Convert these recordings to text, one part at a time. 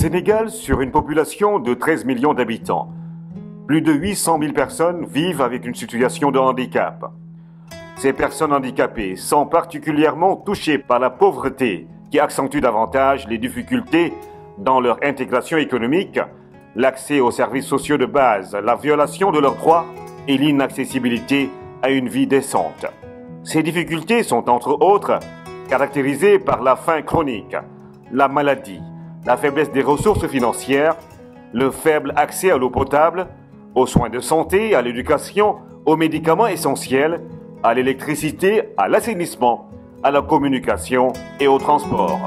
Sénégal, sur une population de 13 millions d'habitants, plus de 800 000 personnes vivent avec une situation de handicap. Ces personnes handicapées sont particulièrement touchées par la pauvreté qui accentue davantage les difficultés dans leur intégration économique, l'accès aux services sociaux de base, la violation de leurs droits et l'inaccessibilité à une vie décente. Ces difficultés sont entre autres caractérisées par la faim chronique, la maladie, la faiblesse des ressources financières, le faible accès à l'eau potable, aux soins de santé, à l'éducation, aux médicaments essentiels, à l'électricité, à l'assainissement, à la communication et au transport.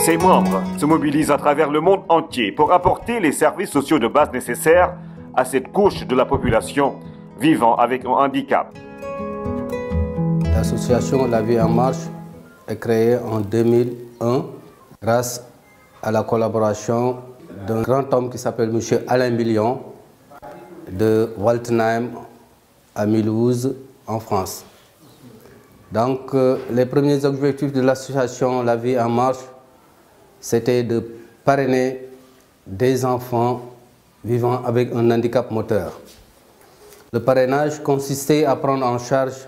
Ses membres se mobilisent à travers le monde entier pour apporter les services sociaux de base nécessaires à cette couche de la population vivant avec un handicap. L'association La Vie en Marche est créée en 2001 grâce à la collaboration d'un grand homme qui s'appelle M. Alain Million de Waltenheim à Mulhouse en France. Donc les premiers objectifs de l'association La Vie en Marche, c'était de parrainer des enfants vivant avec un handicap moteur. Le parrainage consistait à prendre en charge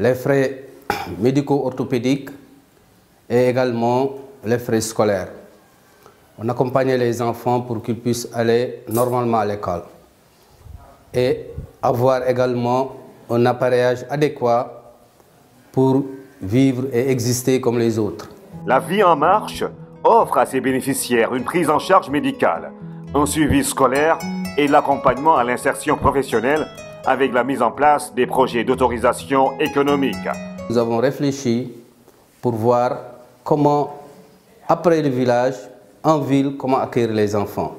les frais médico-orthopédiques et également les frais scolaires. On accompagnait les enfants pour qu'ils puissent aller normalement à l'école et avoir également un appareillage adéquat pour vivre et exister comme les autres. La Vie en Marche offre à ses bénéficiaires une prise en charge médicale, un suivi scolaire et l'accompagnement à l'insertion professionnelle avec la mise en place des projets d'autorisation économique. Nous avons réfléchi pour voir comment, après le village, en ville, comment accueillir les enfants.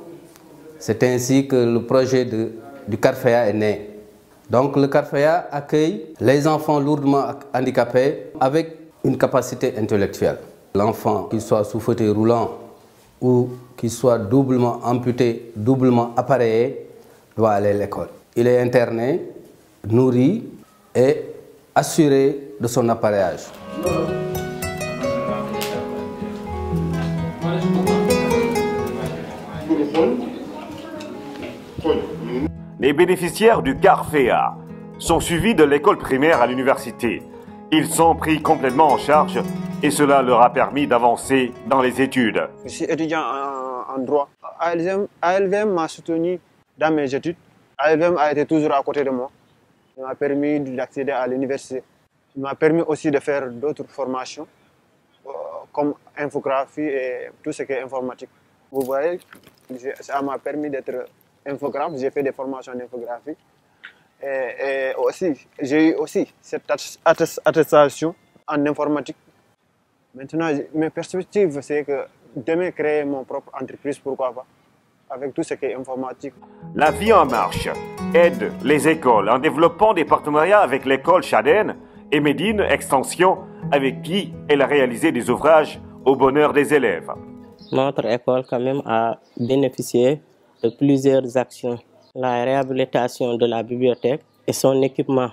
C'est ainsi que le projet du Carfea est né. Donc le Carfea accueille les enfants lourdement handicapés avec une capacité intellectuelle. L'enfant, qu'il soit sous fauteuil roulant ou qu'il soit doublement amputé, doublement appareillé, doit aller à l'école. Il est interné, nourri et assuré de son appareillage. Les bénéficiaires du Carfea sont suivis de l'école primaire à l'université. Ils sont pris complètement en charge et cela leur a permis d'avancer dans les études. Je suis étudiant en droit. ALVM m'a soutenu dans mes études. ALVM a été toujours à côté de moi. Il m'a permis d'accéder à l'université. Il m'a permis aussi de faire d'autres formations comme infographie et tout ce qui est informatique. Vous voyez, ça m'a permis d'être infographe. J'ai fait des formations d'infographie. Et aussi, j'ai eu aussi cette attestation en informatique. Maintenant, mes perspectives, c'est que demain créer mon propre entreprise, pourquoi pas, avec tout ce qui est informatique. La Vie en Marche aide les écoles en développant des partenariats avec l'école Chaden et Médine Extension, avec qui elle a réalisé des ouvrages au bonheur des élèves. Notre école quand même a bénéficié de plusieurs actions. La réhabilitation de la bibliothèque et son équipement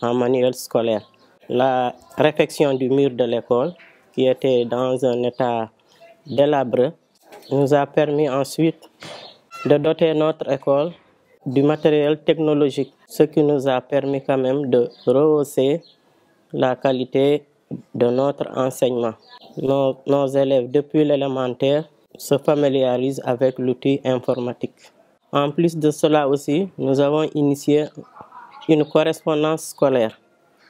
en manuel scolaire. La réfection du mur de l'école, qui était dans un état délabré, nous a permis ensuite de doter notre école du matériel technologique, ce qui nous a permis quand même de rehausser la qualité de notre enseignement. Nos élèves, depuis l'élémentaire, se familiarisent avec l'outil informatique. En plus de cela aussi, nous avons initié une correspondance scolaire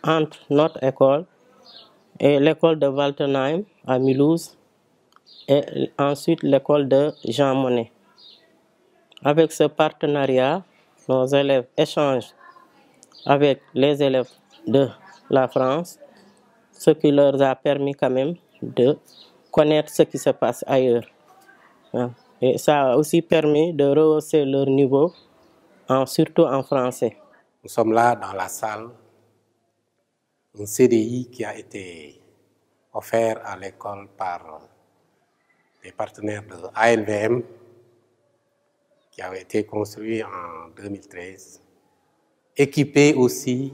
entre notre école et l'école de Waltenheim à Mulhouse et ensuite l'école de Jean Monnet. Avec ce partenariat, nos élèves échangent avec les élèves de la France, ce qui leur a permis quand même de connaître ce qui se passe ailleurs. Et ça a aussi permis de rehausser leur niveau, surtout en français. Nous sommes là dans la salle, un CDI qui a été offert à l'école par des partenaires de ALVM, qui avait été construit en 2013, équipé aussi,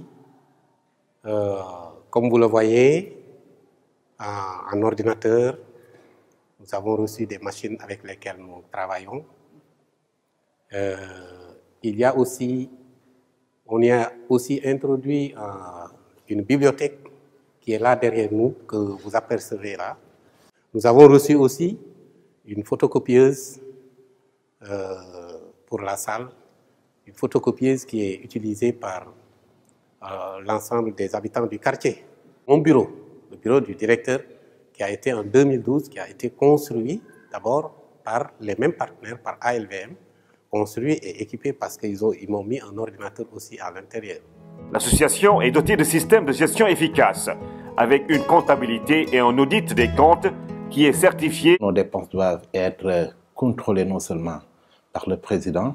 comme vous le voyez, en ordinateur. Nous avons reçu des machines avec lesquelles nous travaillons. On y a aussi introduit une bibliothèque qui est là derrière nous, que vous apercevez là. Nous avons reçu aussi une photocopieuse pour la salle, une photocopieuse qui est utilisée par l'ensemble des habitants du quartier. Mon bureau, le bureau du directeur, qui a été en 2012, qui a été construit d'abord par les mêmes partenaires, par ALVM, construit et équipé parce qu'ils m'ont mis un ordinateur aussi à l'intérieur. L'association est dotée de systèmes de gestion efficaces, avec une comptabilité et un audit des comptes qui est certifié. Nos dépenses doivent être contrôlées non seulement par le président,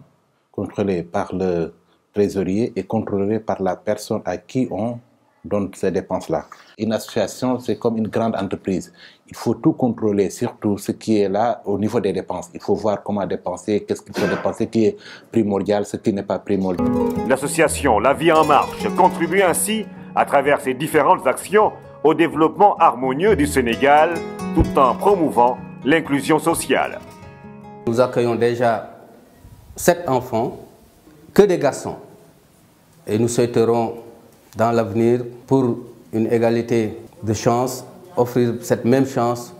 contrôlées par le trésorier et contrôlées par la personne à qui on donne ces dépenses-là. Une association, c'est comme une grande entreprise. Il faut tout contrôler, surtout ce qui est là au niveau des dépenses. Il faut voir comment dépenser, qu'est-ce qu'il faut dépenser, ce qui est primordial, ce qui n'est pas primordial. L'association La Vie en Marche contribue ainsi, à travers ses différentes actions, au développement harmonieux du Sénégal, tout en promouvant l'inclusion sociale. Nous accueillons déjà 7 enfants, que des garçons. Et nous souhaiterons dans l'avenir, pour une égalité de chance, offrir cette même chance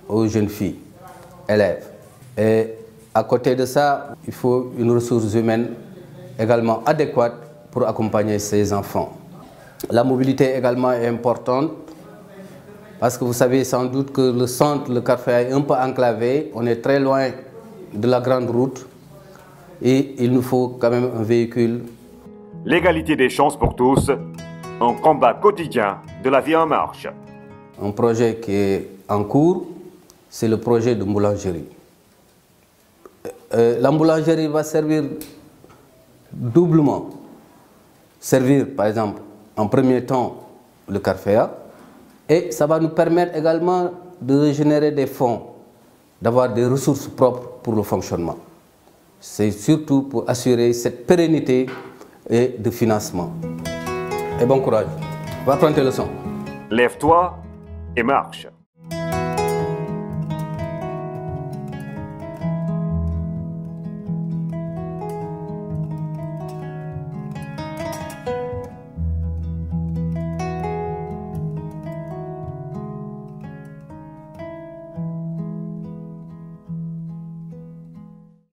aux jeunes filles, élèves. Et à côté de ça, il faut une ressource humaine également adéquate pour accompagner ces enfants. La mobilité également est importante, parce que vous savez sans doute que le centre, le Carrefour est un peu enclavé, on est très loin de la grande route et il nous faut quand même un véhicule. L'égalité des chances pour tous, un combat quotidien de La Vie en Marche. Un projet qui est en cours, c'est le projet de boulangerie. La boulangerie va servir doublement. Servir par exemple en premier temps le Carrefour et ça va nous permettre également de générer des fonds, d'avoir des ressources propres pour le fonctionnement. C'est surtout pour assurer cette pérennité et de financement. Et bon courage. Va prendre tes leçons. Lève-toi et marche.